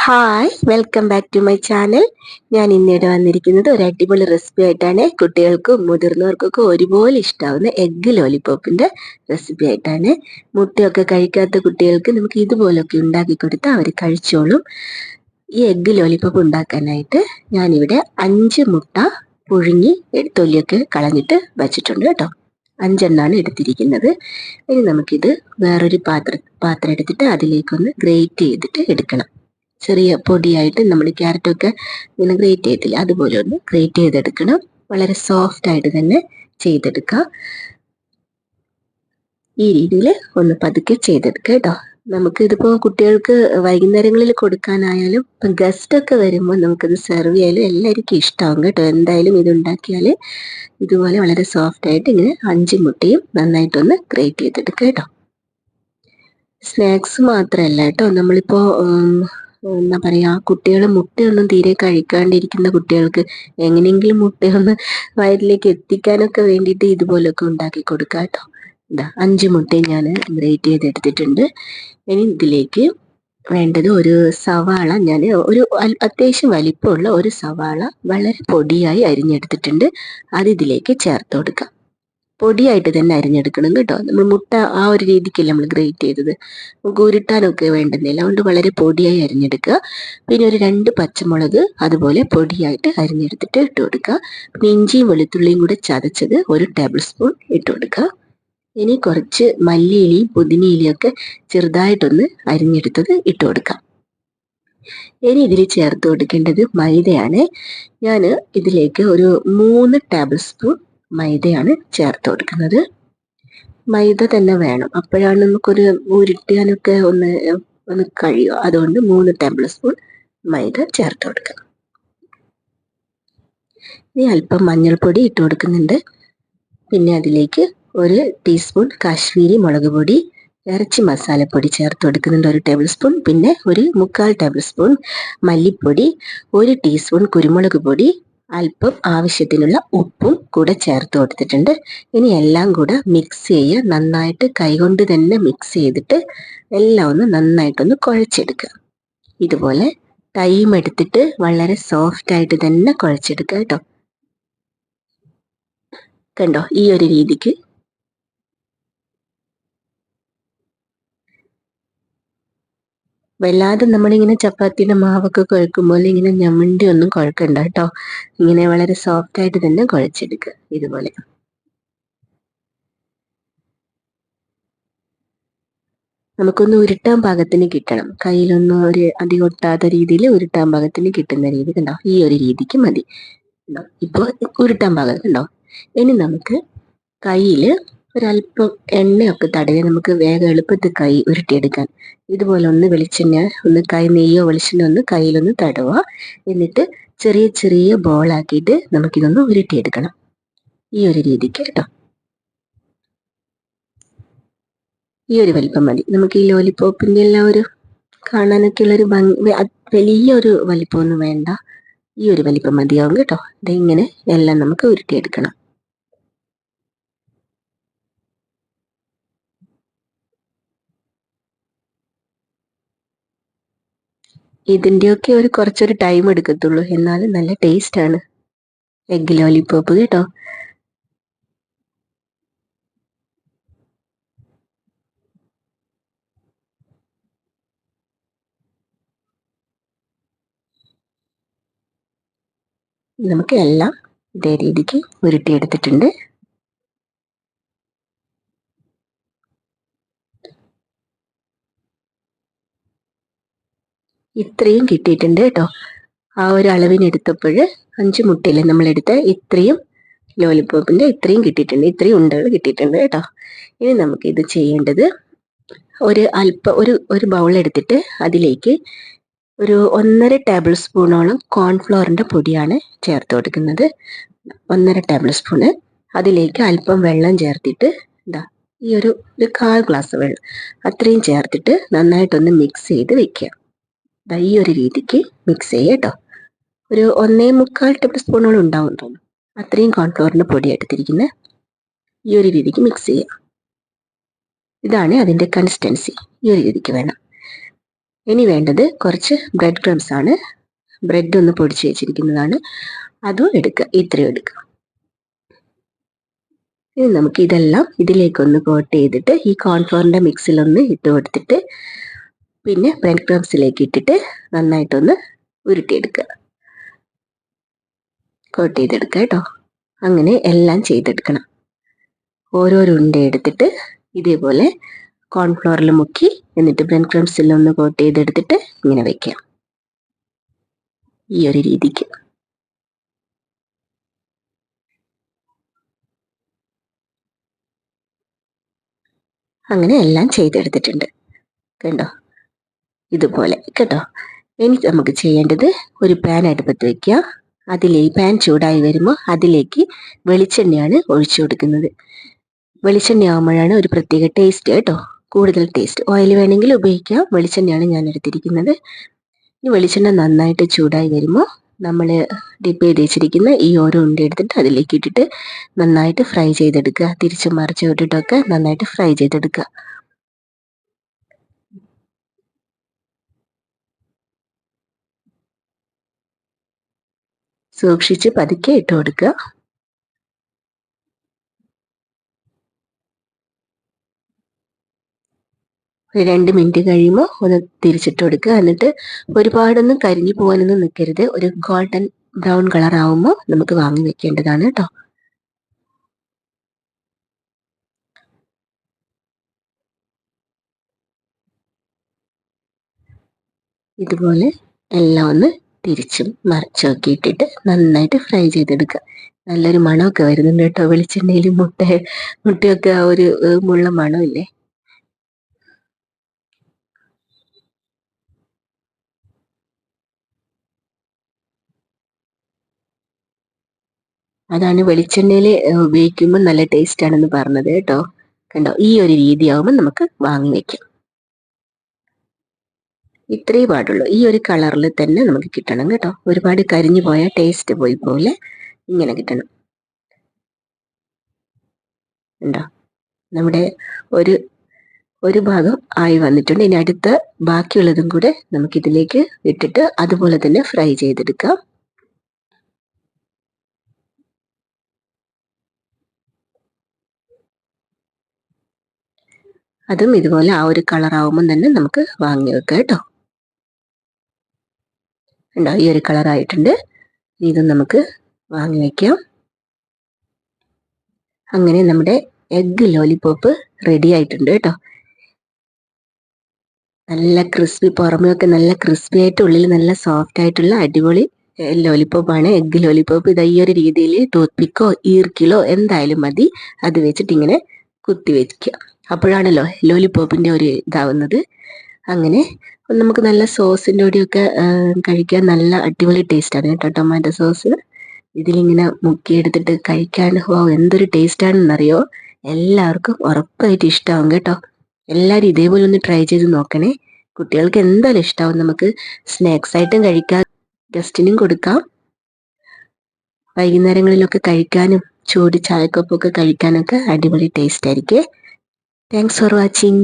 Hi, welcome back to my channel. ഞാൻ ഇന്നിവിടെ വന്നിരിക്കുന്നത് ഒരു അടിപൊളി റെസിപ്പി ആയിട്ടാണ്. കുട്ടികൾക്കും മുതിർന്നവർക്കൊക്കെ ഒരുപോലെ ഇഷ്ടാവുന്ന എഗ്ഗ് ലോലിപോപ്പിന്റെ റെസിപ്പി ആയിട്ടാണ്. മുട്ടയൊക്കെ കഴിക്കാത്ത കുട്ടികൾക്ക് നമുക്ക് ഇതുപോലൊക്കെ ഉണ്ടാക്കി കൊടുത്താൽ അവർ കഴിച്ചോളും. ഈ എഗ്ഗ് ലോലിപോപ്പ് ഉണ്ടാക്കാനായിട്ട് ഞാനിവിടെ 5 മുട്ട പുഴുങ്ങി തൊലിയൊക്കെ കളഞ്ഞിട്ട് വച്ചിട്ടുണ്ട് കേട്ടോ. 5 എടുത്തിരിക്കുന്നത്. ഇനി നമുക്കിത് വേറൊരു പാത്രം എടുത്തിട്ട് അതിലേക്കൊന്ന് ഗ്രേറ്റ് ചെയ്തിട്ട് എടുക്കണം. ചെറിയ പൊടിയായിട്ട് നമ്മൾ ക്യാരറ്റൊക്കെ ഇങ്ങനെ ഗ്രേറ്റ് ചെയ്തില്ല, അതുപോലെ ഒന്ന് ഗ്രേറ്റ് ചെയ്തെടുക്കണം. വളരെ സോഫ്റ്റ് ആയിട്ട് തന്നെ ചെയ്തെടുക്കുക. ഈ രീതിയിൽ ഒന്ന് പതുക്കെ ചെയ്തെടുക്കുക കേട്ടോ. നമുക്ക് ഇതിപ്പോൾ കുട്ടികൾക്ക് വൈകുന്നേരങ്ങളിൽ കൊടുക്കാനായാലും ഇപ്പം ഗസ്റ്റ് ഒക്കെ വരുമ്പോൾ നമുക്കിത് സെർവ് ചെയ്യാലും എല്ലാവർക്കും ഇഷ്ടമാകും കേട്ടോ. എന്തായാലും ഇത് ഉണ്ടാക്കിയാൽ ഇതുപോലെ വളരെ സോഫ്റ്റ് ആയിട്ട് ഇങ്ങനെ 5 മുട്ടയും നന്നായിട്ടൊന്ന് ഗ്രേറ്റ് ചെയ്തെടുക്കുക കേട്ടോ. സ്നാക്സ് മാത്രമല്ല കേട്ടോ, നമ്മളിപ്പോൾ എന്താ പറയുക, കുട്ടികൾ മുട്ടയൊന്നും തീരെ കഴിക്കാണ്ടിരിക്കുന്ന കുട്ടികൾക്ക് എങ്ങനെയെങ്കിലും മുട്ടയൊന്ന് വയറ്റിലേക്ക് എത്തിക്കാനൊക്കെ വേണ്ടിയിട്ട് ഇതുപോലൊക്കെ ഉണ്ടാക്കി കൊടുക്കാം കേട്ടോ. ഇതാ 5 മുട്ടയും ഞാൻ ഗ്രേറ്റ് ചെയ്തെടുത്തിട്ടുണ്ട്. ഇനി ഇതിലേക്ക് വേണ്ടത് ഒരു സവാള, ഞാൻ ഒരു അത്യാവശ്യം വലിപ്പമുള്ള ഒരു സവാള വളരെ പൊടിയായി അരിഞ്ഞെടുത്തിട്ടുണ്ട്. അത് ഇതിലേക്ക് ചേർത്ത് കൊടുക്കാം. പൊടിയായിട്ട് തന്നെ അരിഞ്ഞെടുക്കണം കേട്ടോ. നമ്മൾ മുട്ട ആ ഒരു രീതിക്കല്ലേ നമ്മൾ ഗ്രേറ്റ് ചെയ്തത്, നമുക്ക് ഉരുട്ടാനൊക്കെ വേണ്ടുന്നില്ല. അതുകൊണ്ട് വളരെ പൊടിയായി അരിഞ്ഞെടുക്കുക. പിന്നെ ഒരു 2 പച്ചമുളക് അതുപോലെ പൊടിയായിട്ട് അരിഞ്ഞെടുത്തിട്ട് ഇട്ട് കൊടുക്കുക. പിന്നെ ഇഞ്ചിയും വെളുത്തുള്ളിയും കൂടെ ചതച്ചത് 1 ടേബിൾ സ്പൂൺ ഇട്ട് കൊടുക്കുക. ഇനി കുറച്ച് മല്ലിയിലയും പുതിനയിലയും ഒക്കെ ചെറുതായിട്ടൊന്ന് അരിഞ്ഞെടുത്തത് ഇട്ട് കൊടുക്കാം. ഇനി ഇതിൽ ചേർത്ത് കൊടുക്കേണ്ടത് മൈദയാണ്. ഞാൻ ഇതിലേക്ക് ഒരു 3 ടേബിൾ സ്പൂൺ മൈദയാണ് ചേർത്ത് കൊടുക്കുന്നത്. മൈദ തന്നെ വേണം, അപ്പോഴാണ് നമുക്കൊരു ഉരുട്ടാനൊക്കെ ഒന്ന് കഴിയുക. അതുകൊണ്ട് 3 ടേബിൾ സ്പൂൺ മൈദ ചേർത്ത് കൊടുക്കുക. ഇനി അല്പം മഞ്ഞൾപ്പൊടി ഇട്ട് കൊടുക്കുന്നുണ്ട്. പിന്നെ അതിലേക്ക് 1 ടീസ്പൂൺ കാശ്മീരി മുളക് പൊടി, ഇറച്ചി മസാലപ്പൊടി ചേർത്ത് കൊടുക്കുന്നുണ്ട് 1 ടേബിൾ സ്പൂൺ. പിന്നെ ഒരു 1/4 ടേബിൾ സ്പൂൺ മല്ലിപ്പൊടി, 1 ടീസ്പൂൺ കുരുമുളക് പൊടി, അല്പം ആവശ്യത്തിനുള്ള ഉപ്പും കൂടെ ചേർത്ത് കൊടുത്തിട്ടുണ്ട്. ഇനി എല്ലാം കൂടെ മിക്സ് ചെയ്യുക. നന്നായിട്ട് കൈകൊണ്ട് തന്നെ മിക്സ് ചെയ്തിട്ട് എല്ലാം ഒന്ന് നന്നായിട്ടൊന്ന് കുഴച്ചെടുക്കുക. ഇതുപോലെ ടൈം എടുത്തിട്ട് വളരെ സോഫ്റ്റ് ആയിട്ട് തന്നെ കുഴച്ചെടുക്കുക കേട്ടോ. കണ്ടോ, ഈ ഒരു രീതിക്ക്. വല്ലാതെ നമ്മളിങ്ങനെ ചപ്പാത്തിയുടെ മാവൊക്കെ കുഴക്കുമ്പോൾ ഇങ്ങനെ ഞമ്മണ്ടി ഒന്നും കുഴക്കണ്ട കേട്ടോ. ഇങ്ങനെ വളരെ സോഫ്റ്റ് ആയിട്ട് തന്നെ കുഴച്ചെടുക്കുക. ഇതുപോലെ നമുക്കൊന്ന് ഉരുട്ടാൻ പാകത്തിന് കിട്ടണം. കയ്യിലൊന്നും ഒരു അധികം ഒട്ടാത്ത രീതിയിൽ ഉരുട്ടാൻ പാകത്തിന് കിട്ടുന്ന രീതി കണ്ടോ. ഈ ഒരു രീതിക്ക് മതി. ഇപ്പോൾ ഉരുട്ടാൻ പാകം കണ്ടോ. ഇനി നമുക്ക് കയ്യിൽ ഒരല്പം എണ്ണയൊക്കെ തടവി നമുക്ക് വേഗം എളുപ്പത്തിൽ കൈ ഉരുട്ടിയെടുക്കാൻ ഇതുപോലെ ഒന്ന് വെളിച്ചെണ്ണ, ഒന്ന് കൈ നെയ്യോ വെളിച്ചെണ്ണ ഒന്ന് കയ്യിലൊന്ന് തടവുക. എന്നിട്ട് ചെറിയ ചെറിയ ബോളാക്കിയിട്ട് നമുക്കിതൊന്ന് ഉരുട്ടിയെടുക്കണം. ഈ ഒരു രീതിക്ക് കേട്ടോ. ഈ ഒരു വലിപ്പം മതി. നമുക്ക് ഈ ലോലിപോപ്പിന്റെ എല്ലാം ഒരു കാണാനൊക്കെ ഉള്ളൊരു ഭംഗി, വലിയൊരു വലിപ്പമൊന്നും വേണ്ട. ഈ ഒരു വലിപ്പം മതിയാവും കേട്ടോ. ഇതിങ്ങനെ എല്ലാം നമുക്ക് ഉരുട്ടിയെടുക്കണം. ഇതിൻ്റെയൊക്കെ കുറച്ചൊരു ടൈം എടുക്കത്തുള്ളൂ, എന്നാലും നല്ല ടേസ്റ്റ് ആണ് എഗ്ഗ് ലോലിപോപ്പ് കേട്ടോ. നമുക്ക് എല്ലാം ഇതേ രീതിക്ക് ഉരുട്ടിയെടുത്തിട്ടുണ്ട്. ഇത്രയും കിട്ടിയിട്ടുണ്ട് കേട്ടോ. ആ ഒരു അളവിനെടുത്തപ്പോൾ 5 മുട്ടയില്ലേ നമ്മളെടുത്ത ഇത്രയും ലോലിപോപ്പിന്റെ ഇത്രയും കിട്ടിയിട്ടുണ്ട്. ഇത്രയും ഉണ്ടകൾ കിട്ടിയിട്ടുണ്ട് കേട്ടോ. ഇനി നമുക്ക് ഇത് ചെയ്യേണ്ടത്, ഒരു ബൗൾ എടുത്തിട്ട് അതിലേക്ക് ഒരു 1.5 ടേബിൾ സ്പൂണോളം കോൺഫ്ലോറിന്റെ പൊടിയാണ് ചേർത്ത് കൊടുക്കുന്നത്. 1.5 ടേബിൾ സ്പൂണ്. അതിലേക്ക് അല്പം വെള്ളം ചേർത്തിട്ട് ഈ ഒരു 1/4 ഗ്ലാസ് വെള്ളം അത്രയും ചേർത്തിട്ട് നന്നായിട്ടൊന്ന് മിക്സ് ചെയ്ത് വെക്കുക. ഈ ഒരു രീതിക്ക് മിക്സ് ചെയ്യുക കേട്ടോ. ഒരു 1.25 ടേബിൾ സ്പൂണോളം ഉണ്ടാവും തോന്നുന്നു. അത്രയും കോൺഫ്ലോറിന്റെ പൊടി എടുത്തിരിക്കുന്നത്. ഈ ഒരു രീതിക്ക് മിക്സ് ചെയ്യുക. ഇതാണ് അതിൻ്റെ കൺസിസ്റ്റൻസി. ഈ ഒരു രീതിക്ക് വേണം. ഇനി വേണ്ടത് കുറച്ച് ബ്രെഡ് ക്രംസ് ആണ്. ബ്രെഡ് ഒന്ന് പൊടിച്ച് വെച്ചിരിക്കുന്നതാണ്, അതും എടുക്കുക. ഇത്രയും എടുക്കുക. ഇനി നമുക്ക് ഇതെല്ലാം ഇതിലേക്കൊന്ന് കോട്ട് ചെയ്തിട്ട് ഈ കോൺഫ്ലോറിന്റെ മിക്സിലൊന്ന് ഇട്ട് കൊടുത്തിട്ട് പിന്നെ ബ്രെഡ് ക്രംസിലേക്ക് ഇട്ടിട്ട് നന്നായിട്ടൊന്ന് ഉരുട്ടിയെടുക്കുക, കോട്ട് ചെയ്തെടുക്കുക കേട്ടോ. അങ്ങനെ എല്ലാം ചെയ്തെടുക്കണം. ഓരോരോ ഉണ്ട എടുത്തിട്ട് ഇതേപോലെ കോൺഫ്ലോറിൽ മുക്കി എന്നിട്ട് ബ്രെഡ് ക്രംസിലൊന്ന് കോട്ട് ചെയ്തെടുത്തിട്ട് ഇങ്ങനെ വെക്കാം, ഈ ഒരു രീതിക്ക്. അങ്ങനെ എല്ലാം ചെയ്തെടുത്തിട്ടുണ്ട് കണ്ടോ, ഇതുപോലെ കേട്ടോ. ഇനി നമുക്ക് ചെയ്യേണ്ടത് ഒരു പാൻ അടുപ്പത്ത് വെക്കുക. അതിലേക്ക് പാൻ ചൂടായി വരുമ്പോൾ അതിലേക്ക് വെളിച്ചെണ്ണയാണ് ഒഴിച്ചു കൊടുക്കുന്നത്. വെളിച്ചെണ്ണ ആകുമ്പോഴാണ് ഒരു പ്രത്യേക ടേസ്റ്റ് കേട്ടോ, കൂടുതൽ ടേസ്റ്റ്. ഓയിൽ വേണമെങ്കിൽ ഉപയോഗിക്കാം, വെളിച്ചെണ്ണയാണ് ഞാൻ എടുത്തിരിക്കുന്നത്. ഈ വെളിച്ചെണ്ണ നന്നായിട്ട് ചൂടായി വരുമ്പോൾ നമ്മൾ ഡിപ്പ് ചെയ്ത് വെച്ചിരിക്കുന്ന ഈ ഓരോ ഉണ്ട എടുത്തിട്ട് അതിലേക്ക് ഇട്ടിട്ട് നന്നായിട്ട് ഫ്രൈ ചെയ്തെടുക്കുക. തിരിച്ചും മറിച്ചും ഇട്ടിട്ടൊക്കെ നന്നായിട്ട് ഫ്രൈ ചെയ്തെടുക്കുക. സൂക്ഷിച്ച് പതുക്കെ ഇട്ട് കൊടുക്കുക. ഒരു 2 മിനിറ്റ് കഴിയുമ്പോൾ ഒന്ന് തിരിച്ചിട്ട് കൊടുക്കുക. എന്നിട്ട് ഒരുപാടൊന്നും കരിഞ്ഞു പോകാനൊന്നും നിൽക്കരുത്. ഒരു ഗോൾഡൻ ബ്രൗൺ കളർ ആവുമ്പോൾ നമുക്ക് വാങ്ങി വെക്കേണ്ടതാണ് കേട്ടോ. ഇതുപോലെ എല്ലാം ഒന്ന് തിരിച്ചും മറിച്ചൊക്കെ ഇട്ടിട്ട് നന്നായിട്ട് ഫ്രൈ ചെയ്തെടുക്കുക. നല്ലൊരു മണമൊക്കെ വരുന്നുണ്ട് കേട്ടോ, വെളിച്ചെണ്ണയിൽ മുട്ടയൊക്കെ ആ ഒരു മുള്ള മണമില്ലേ. അതാണ് വെളിച്ചെണ്ണയിൽ ഉപയോഗിക്കുമ്പോൾ നല്ല ടേസ്റ്റ് ആണെന്ന് പറഞ്ഞത് കേട്ടോ. കണ്ടോ, ഈ ഒരു രീതിയാവുമ്പോൾ നമുക്ക് വാങ്ങി വെക്കാം. ഇത്രേ പാടുള്ളൂ. ഈ ഒരു കളറിൽ തന്നെ നമുക്ക് കിട്ടണം കേട്ടോ. ഒരുപാട് കരിഞ്ഞു പോയാൽ ടേസ്റ്റ് പോയി പോലെ ഇങ്ങനെ കിട്ടണം. ഉണ്ടോ, നമ്മുടെ ഒരു ഒരു ഭാഗം ആയി വന്നിട്ടുണ്ട്. ഇനി അടുത്ത ബാക്കിയുള്ളതും കൂടെ നമുക്കിതിലേക്ക് ഇട്ടിട്ട് അതുപോലെ തന്നെ ഫ്രൈ ചെയ്തെടുക്കാം. അതും ഇതുപോലെ ആ ഒരു കളർ ആവുമ്പോൾ തന്നെ നമുക്ക് വാങ്ങി വെക്കാം കേട്ടോ. ഉണ്ടോ, ഈ ഒരു കളർ ആയിട്ടുണ്ട്. ഇതും നമുക്ക് വാങ്ങി വെക്കാം. അങ്ങനെ നമ്മുടെ എഗ്ഗ് ലോലിപോപ്പ് റെഡി ആയിട്ടുണ്ട് കേട്ടോ. നല്ല ക്രിസ്പി, പുറമേയൊക്കെ നല്ല ക്രിസ്പി ആയിട്ട് ഉള്ളിൽ നല്ല സോഫ്റ്റ് ആയിട്ടുള്ള അടിപൊളി ലോലിപോപ്പാണ്, എഗ്ഗ് ലോലിപോപ്പ്. ഇത് ഈ ഒരു രീതിയിൽ ടൂത്ത് പിക്കോ ഈർക്കിലോ എന്തായാലും മതി, അത് വെച്ചിട്ട് ഇങ്ങനെ കുത്തി വെക്കുക. അപ്പോഴാണല്ലോ ലോലിപോപ്പിന്റെ ഒരു ഇതാവുന്നത്. അങ്ങനെ നമുക്ക് നല്ല സോസിൻ്റെ കൂടെയൊക്കെ കഴിക്കാൻ നല്ല അടിപൊളി ടേസ്റ്റാണ് കേട്ടോ, ടൊമാറ്റോ സോസ്. ഇതിലിങ്ങനെ മുക്കിയെടുത്തിട്ട് കഴിക്കാൻ എന്തൊരു ടേസ്റ്റാണെന്നറിയോ. എല്ലാവർക്കും ഉറപ്പായിട്ട് ഇഷ്ടമാവും കേട്ടോ. എല്ലാവരും ഇതേപോലെ ഒന്ന് ട്രൈ ചെയ്ത് നോക്കണേ. കുട്ടികൾക്ക് എന്തായാലും ഇഷ്ടമാവും. നമുക്ക് സ്നാക്സ് ആയിട്ടും കഴിക്കാം, ഗസ്റ്റിനും കൊടുക്കാം, വൈകുന്നേരങ്ങളിലൊക്കെ കഴിക്കാനും ചൂട് ചായക്കൊപ്പമൊക്കെ കഴിക്കാനൊക്കെ അടിപൊളി ടേസ്റ്റ് ആയിരിക്കും. Thanks for watching.